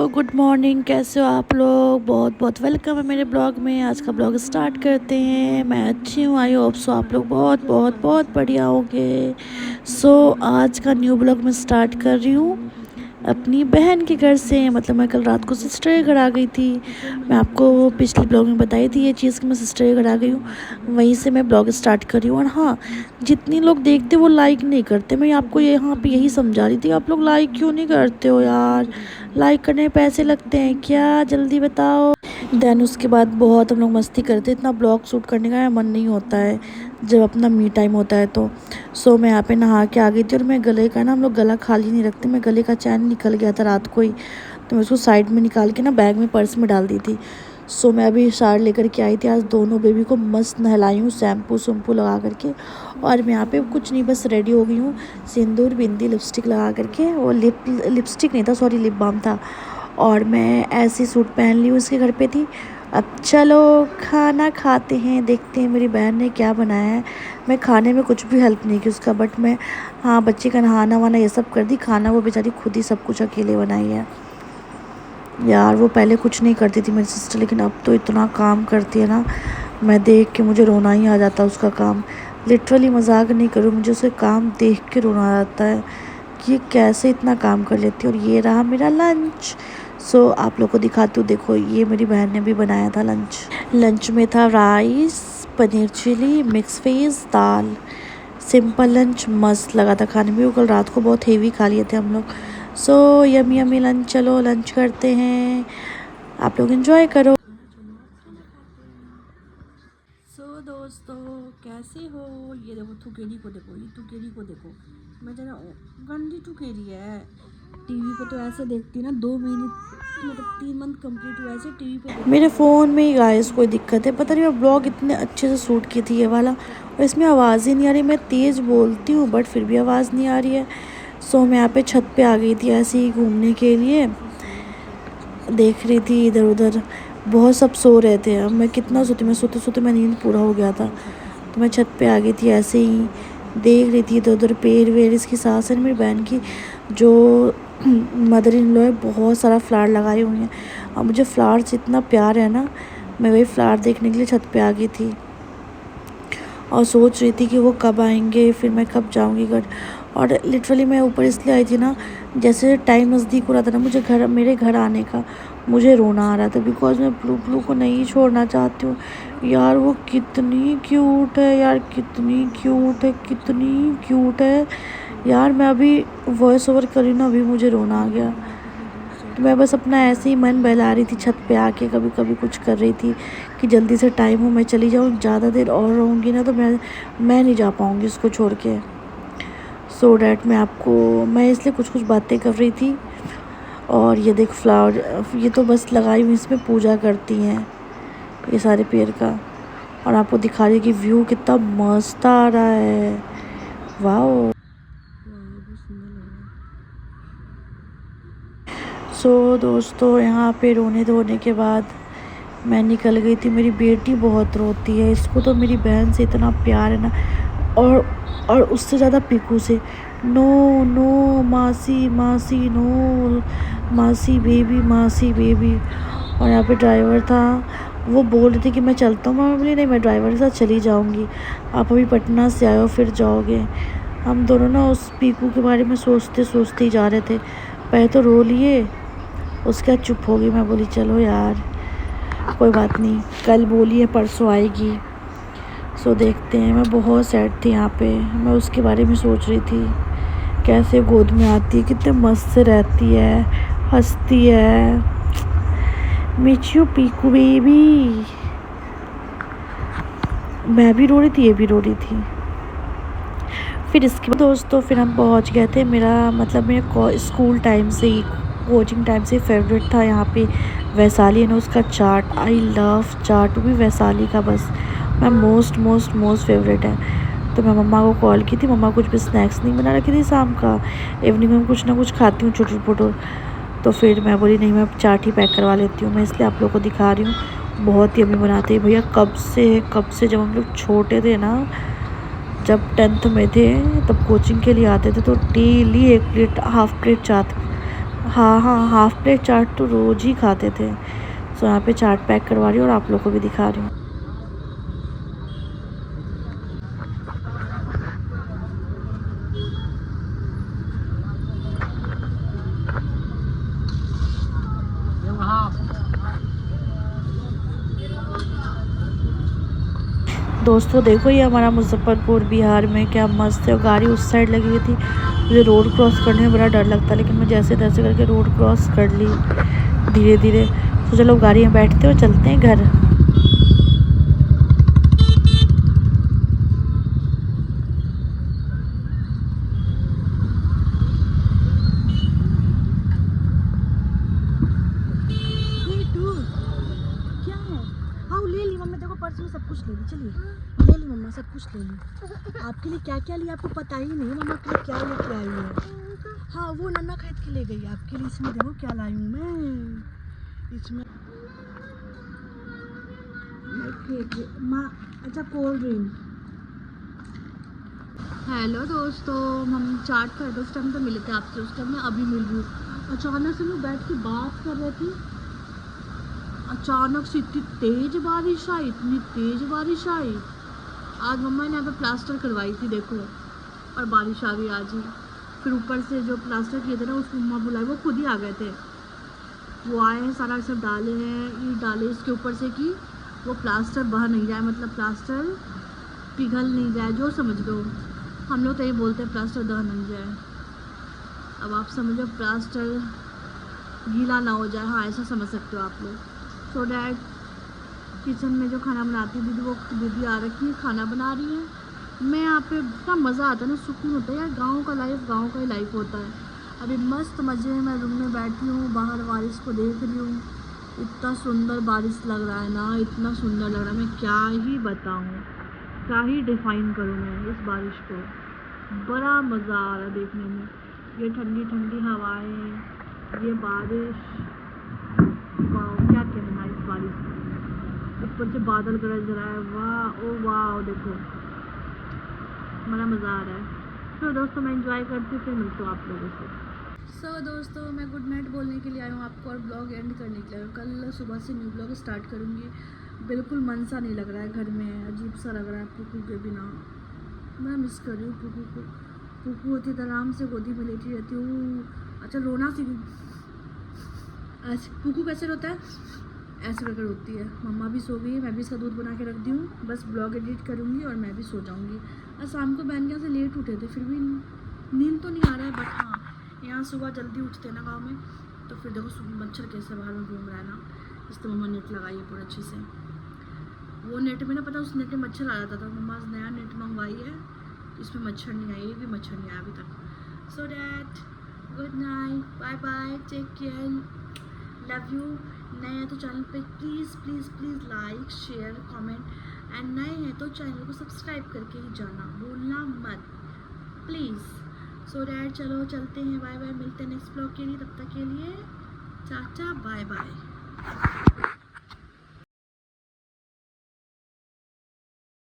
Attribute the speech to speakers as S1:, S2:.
S1: Good morning. कैसे हो आप लोग? बहुत बहुत वेलकम है मेरे ब्लॉग में। आज का ब्लॉग स्टार्ट करते हैं। मैं अच्छी हूँ, आई होप सो आप लोग बहुत बहुत बहुत बढ़िया होंगे। आज का न्यू ब्लॉग मैं स्टार्ट कर रही हूँ अपनी बहन के घर से। मतलब मैं कल रात को सिस्टर के घर आ गई थी। मैं आपको पिछले ब्लॉग में बताई थी ये चीज़ कि मैं सिस्टर के घर आ गई हूँ। वहीं से मैं ब्लॉग स्टार्ट कर रही हूँ। और हाँ, जितनी लोग देखते वो लाइक नहीं करते। मैं आपको यहाँ पे यही समझा रही थी, आप लोग लाइक क्यों नहीं करते हो यार? लाइक करने में पैसे लगते हैं क्या? जल्दी बताओ। देन उसके बाद बहुत हम लोग मस्ती करते। इतना ब्लॉग शूट करने का मन नहीं होता है जब अपना मी टाइम होता है तो। मैं यहाँ पे नहा के आ गई थी और मैं गले का ना, हम लोग गला खाली नहीं रखते, मैं गले का चैन निकल गया था रात को ही, तो मैं उसको साइड में निकाल के ना बैग में पर्स में डाल दी थी। मैं अभी शार लेकर के आई थी। आज दोनों बेबी को मस्त नहलाई हूँ शैम्पू शैम्पू लगा करके। और मैं यहाँ पे कुछ नहीं, बस रेडी हो गई हूँ सिंदूर बिंदी लिपस्टिक लगा करके। वो लिपस्टिक नहीं था, सॉरी, लिप बाम था। और मैं ऐसी सूट पहन ली, उसके घर पे थी। अब चलो खाना खाते हैं, देखते हैं मेरी बहन ने क्या बनाया है। मैं खाने में कुछ भी हेल्प नहीं की उसका, बट मैं हाँ बच्चे का नहाना वाना ये सब कर दी। खाना वो बेचारी खुद ही सब कुछ अकेले बनाई है यार। वो पहले कुछ नहीं करती थी मेरी सिस्टर, लेकिन अब तो इतना काम करती है ना, मैं देख के मुझे रोना ही आ जाता है उसका काम। लिटरली मजाक नहीं करूँ, मुझे उसके काम देख के रोना आ जाता है कि ये कैसे इतना काम कर लेती है। और ये रहा मेरा लंच। आप लोग को दिखाती हूँ, देखो ये मेरी बहन ने भी बनाया था लंच। लंच में था rice, paneer chilli, mix veg, दाल। सिंपल लंच मस्त लगा था खाने में। वो कल रात को बहुत हेवी खा लिए थे हम लोग। Yummy yummy lunch. चलो लंच करते हैं, आप लोग एंजॉय करो। दोस्तों कैसे हो? ये देखो थुकेरी को देखो, ये थुकेरी को देखो। मैं जरा गंदी थुकेरी है। टीवी पे तो ऐसे देखती ना, 2 महीने मतलब 3 मंथ कंप्लीट हुआ ऐसे टीवी पे। मेरे फ़ोन में ही गाइस कोई दिक्कत है, पता नहीं। मैं ब्लॉग इतने अच्छे से शूट की थी ये वाला, और इसमें आवाज़ ही नहीं आ रही। मैं तेज़ बोलती हूँ बट फिर भी आवाज़ नहीं आ रही है। मैं यहाँ पे छत पे आ गई थी ऐसे ही घूमने के लिए। देख रही थी इधर उधर, बहुत सब सो रहे थे। अब मैं कितना सोती, मैं सोते सोते मैं नींद पूरा हो गया था, तो मैं छत पे आ गई थी ऐसे ही। देख रही थी इधर उधर पेड़ वेड़। इसकी सास है मेरी बहन की, जो मदर इन लॉ है, बहुत सारा फ्लावर लगाई हुई हैं। और मुझे फ्लावर से इतना प्यार है ना, मैं वही फ्लावर देखने के लिए छत पे आ गई थी। और सोच रही थी कि वो कब आएंगे, फिर मैं कब जाऊंगी घर। और लिटरली मैं ऊपर इसलिए आई थी ना, जैसे टाइम नज़दीक हो रहा था ना मुझे मेरे घर आने का, मुझे रोना आ रहा था। बिकॉज मैं ब्लू को नहीं छोड़ना चाहती हूँ यार। वो कितनी क्यूट है यार, कितनी क्यूट है, कितनी क्यूट है यार। मैं अभी वॉइस ओवर करी ना, अभी मुझे रोना आ गया। तो मैं बस अपना ऐसे ही मन बहला रही थी छत पे आके, कभी कभी कुछ कर रही थी कि जल्दी से टाइम हो मैं चली जाऊँ। ज़्यादा देर और रहूँगी ना तो मैं नहीं जा पाऊँगी इसको छोड़ के। डैट मैं इसलिए कुछ कुछ बातें कर रही थी। और ये देख फ्लावर, ये तो बस लगाई हुई, इसमें पूजा करती हैं ये सारे पेड़ का। और आपको दिखा रही कि व्यू कितना मस्त आ रहा है। वाओ। दोस्तों यहाँ पे रोने धोने के बाद मैं निकल गई थी। मेरी बेटी बहुत रोती है, इसको तो मेरी बहन से इतना प्यार है ना, और उससे ज़्यादा पीकू से। नो नो मासी मासी, नो मासी बेबी, मासी बेबी। और यहाँ पे ड्राइवर था, वो बोल रही थी कि मैं चलता हूँ। मैं बोली नहीं, मैं ड्राइवर के साथ चली जाऊँगी, आप अभी पटना से आए हो फिर जाओगे। हम दोनों ना उस पीकू के बारे में सोचते सोचते ही जा रहे थे। पहले तो रो लिए, उसके बाद चुप हो गई। मैं बोली चलो यार कोई बात नहीं, कल बोली है परसों आएगी। देखते हैं। मैं बहुत सैड थी यहाँ पे, मैं उसके बारे में सोच रही थी कैसे गोद में आती है, कितने मस्त से रहती है, हंसती है। मिचू पीकू बेबी। मैं भी रो रही थी, ये भी रो रही थी। फिर इसके बाद दोस्तों फिर हम पहुँच गए थे। मेरे स्कूल टाइम से ही, कोचिंग टाइम से फेवरेट था यहाँ पे वैशाली ना, उसका चाट। आई लव चाट, भी वैशाली का बस मैं मोस्ट मोस्ट मोस्ट फेवरेट है। तो मैं मम्मा को कॉल की थी, मम्मा कुछ भी स्नैक्स नहीं बना रखी थी शाम का। इवनिंग में कुछ ना कुछ खाती हूँ छोटू पोटू। तो फिर मैं बोली नहीं, मैं चाट ही पैक करवा लेती हूँ। मैं इसलिए आप लोग को दिखा रही हूँ, बहुत ही यम्मी बनाते हैं भैया। कब से जब हम लोग छोटे थे ना, जब 10th में थे, तब कोचिंग के लिए आते थे तो डेली 1 प्लेट हाफ प्लेट चाट हाँ हाँ, हाफ प्लेट चाट तो रोज़ ही खाते थे। सो यहाँ पे चाट पैक करवा रही हूँ और आप लोग को भी दिखा रही हूँ। दोस्तों देखो, ये हमारा मुजफ्फरपुर बिहार में क्या मस्त है। और गाड़ी उस साइड लगी हुई थी, मुझे रोड क्रॉस करने में बड़ा डर लगता, लेकिन मैं जैसे तैसे करके रोड क्रॉस कर ली धीरे धीरे। तो चलो गाड़ी में बैठते और चलते हैं घर। क्या है? हाँ ले ली मम्मी, देखो पर्स में सब कुछ ले ली। चलिए ले ली मम्मा, सब कुछ ले ली। आपके लिए क्या क्या लिया आपको पता ही नहीं, मम्मा के लिए क्या लेके आई है। हाँ वो नन्ना खरीद के ले गई आपके लिए। इसमें देखो क्या लाई हूँ मैं इसमें। माँ अच्छा कोल्ड ड्रिंक। हेलो दोस्तों, हम चाट खरीदे उस टाइम तो मिले थे आपसे, उस टाइम मैं अभी मिल रही हूँ। अचानक से मैं बैठ के बात कर रही थी, अचानक से इतनी तेज बारिश आई, इतनी तेज बारिश आई। आज मम्मा ने यहाँ पे प्लास्टर करवाई थी देखो, और बारिश आ गई आज ही। फिर ऊपर से जो प्लास्टर किए थे ना, उसको मम्मा बुलाए, वो खुद ही आ गए थे। वो आए हैं, सारा सब डाले हैं, ईंट डाले इसके ऊपर से कि वो प्लास्टर बह नहीं जाए, मतलब प्लास्टर पिघल नहीं जाए, जो समझ लो। हम लोग तो ये बोलते हैं प्लास्टर दह नहीं जाए। अब आप समझो प्लास्टर गीला ना हो जाए, हाँ ऐसा समझ सकते हो आप लोग। सो डैट किचन में जो खाना बनाती है दीदी, वो दीदी आ रखी है, खाना बना रही है। मैं यहाँ पे इतना मज़ा आता है ना, सुकून होता है यार। गाँव का लाइफ गाँव का ही लाइफ होता है। अभी मस्त मज़े में मैं रूम में बैठी हूँ, बाहर बारिश को देख रही हूँ। इतना सुंदर बारिश लग रहा है ना, इतना सुंदर लग रहा है, मैं क्या ही बताऊँ, क्या ही डिफाइन करूँ मैं इस बारिश को। बड़ा मज़ा आ रहा है देखने में, ये ठंडी ठंडी हवाएं, ये बारिश, वाह क्या कहना इस बारिश में। ऊपर से बादल गरज रहा है, वाह ओ वाह, देखो बड़ा मज़ा आ रहा है। तो दोस्तों मैं इंजॉय करती हूँ, फिर मिलती हूँ आप लोगों से। सो दोस्तों मैं गुड नाइट बोलने के लिए आई हूँ आपको, और ब्लॉग एंड करने के लिए आई हूँ। कल सुबह से न्यू ब्लॉग स्टार्ट करूँगी। बिल्कुल मन सा नहीं लग रहा है घर में, अजीब सा लग रहा है पुकू के बिना। मैं मिस कर रही हूँ पुकू को। पुकू होती तो आराम से गोदी में लेटी रहती हूँ। अच्छा रोना सी, ऐसे पुकू कैसे रोता है, ऐसे करके रोती है। मम्मा भी सो गई है, मैं भी इसका दूध बना के रख दी हूँ, बस ब्लॉग एडिट करूँगी और मैं भी सो जाऊँगी। और शाम को बहन के यहाँ से लेट उठे थे, फिर भी नींद तो नहीं आ रहा है, बट हाँ यहाँ सुबह जल्दी उठते हैं ना गाँव में, तो फिर देखो मच्छर कैसे बाहर में घूम रहा है ना। इस तो मम्मा नेट लगाई है पूरा अच्छे से। वो नेट में ना पता, उस नेट में मच्छर आ जाता था, मम्मा नया नेट मंगवाई है, इसमें मच्छर नहीं आया, एक भी मच्छर नहीं आया अभी तक। So that good night, bye bye, take care, love you. नए हैं तो चैनल पे please please please like share comment, and नए हैं तो चैनल को सब्सक्राइब करके ही जाना, भूलना मत प्लीज़। सो डैट चलो चलते हैं, बाय बाय, मिलते हैं नेक्स्ट ब्लॉग के लिए, तब तक के लिए टाटा बाय बाय।